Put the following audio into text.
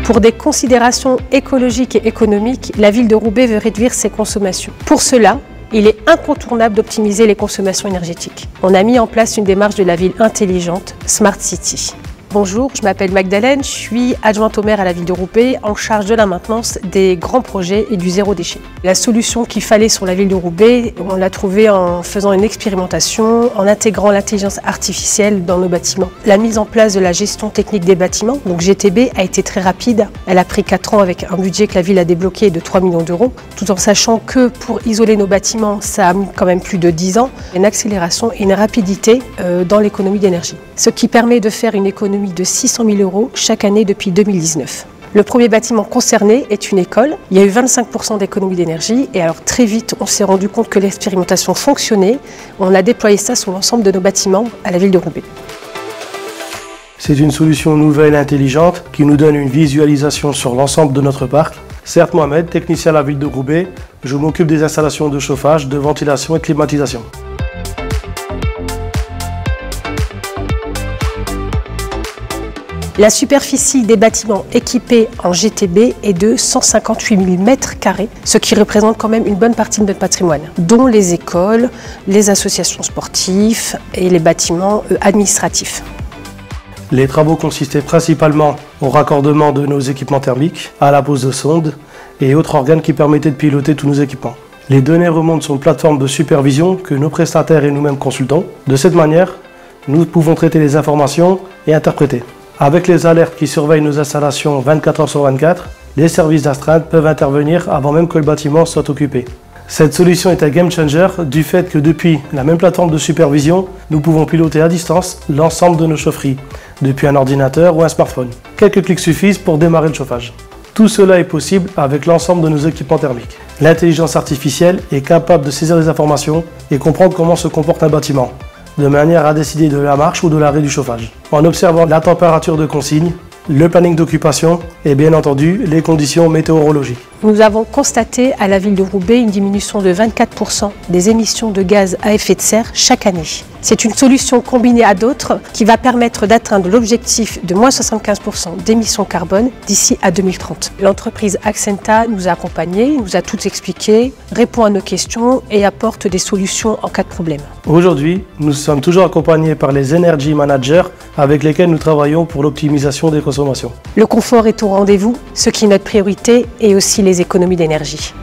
Pour des considérations écologiques et économiques, la ville de Roubaix veut réduire ses consommations. Pour cela, il est incontournable d'optimiser les consommations énergétiques. On a mis en place une démarche de la ville intelligente, Smart City. Bonjour, je m'appelle Magdalene, je suis adjointe au maire à la ville de Roubaix en charge de la maintenance des grands projets et du zéro déchet. La solution qu'il fallait sur la ville de Roubaix, on l'a trouvée en faisant une expérimentation, en intégrant l'intelligence artificielle dans nos bâtiments. La mise en place de la gestion technique des bâtiments, donc GTB, a été très rapide. Elle a pris 4 ans avec un budget que la ville a débloqué de 3 millions d'euros, tout en sachant que pour isoler nos bâtiments, ça a mis quand même plus de 10 ans. Une accélération et une rapidité dans l'économie d'énergie. Ce qui permet de faire une économie de 600 000 € chaque année depuis 2019. Le premier bâtiment concerné est une école. Il y a eu 25% d'économie d'énergie et alors très vite on s'est rendu compte que l'expérimentation fonctionnait. On a déployé ça sur l'ensemble de nos bâtiments à la ville de Roubaix. C'est une solution nouvelle et intelligente qui nous donne une visualisation sur l'ensemble de notre parc. Certes, Mohamed, technicien à la ville de Roubaix, je m'occupe des installations de chauffage, de ventilation et de climatisation. La superficie des bâtiments équipés en GTB est de 158 000 m², ce qui représente quand même une bonne partie de notre patrimoine, dont les écoles, les associations sportives et les bâtiments administratifs. Les travaux consistaient principalement au raccordement de nos équipements thermiques, à la pose de sondes et autres organes qui permettaient de piloter tous nos équipements. Les données remontent sur une plateforme de supervision que nos prestataires et nous-mêmes consultons. De cette manière, nous pouvons traiter les informations et interpréter. Avec les alertes qui surveillent nos installations 24 heures sur 24, les services d'astreinte peuvent intervenir avant même que le bâtiment soit occupé. Cette solution est un game changer du fait que depuis la même plateforme de supervision, nous pouvons piloter à distance l'ensemble de nos chaufferies, depuis un ordinateur ou un smartphone. Quelques clics suffisent pour démarrer le chauffage. Tout cela est possible avec l'ensemble de nos équipements thermiques. L'intelligence artificielle est capable de saisir les informations et comprendre comment se comporte un bâtiment, de manière à décider de la marche ou de l'arrêt du chauffage, en observant la température de consigne, le planning d'occupation et bien entendu les conditions météorologiques. Nous avons constaté à la ville de Roubaix une diminution de 24% des émissions de gaz à effet de serre chaque année. C'est une solution combinée à d'autres qui va permettre d'atteindre l'objectif de moins 75% d'émissions carbone d'ici à 2030. L'entreprise Accenta nous a accompagnés, nous a tout expliqué, répond à nos questions et apporte des solutions en cas de problème. Aujourd'hui, nous sommes toujours accompagnés par les Energy Managers avec lesquels nous travaillons pour l'optimisation des consommations. Le confort est au rendez-vous, ce qui est notre priorité et aussi les économies d'énergie.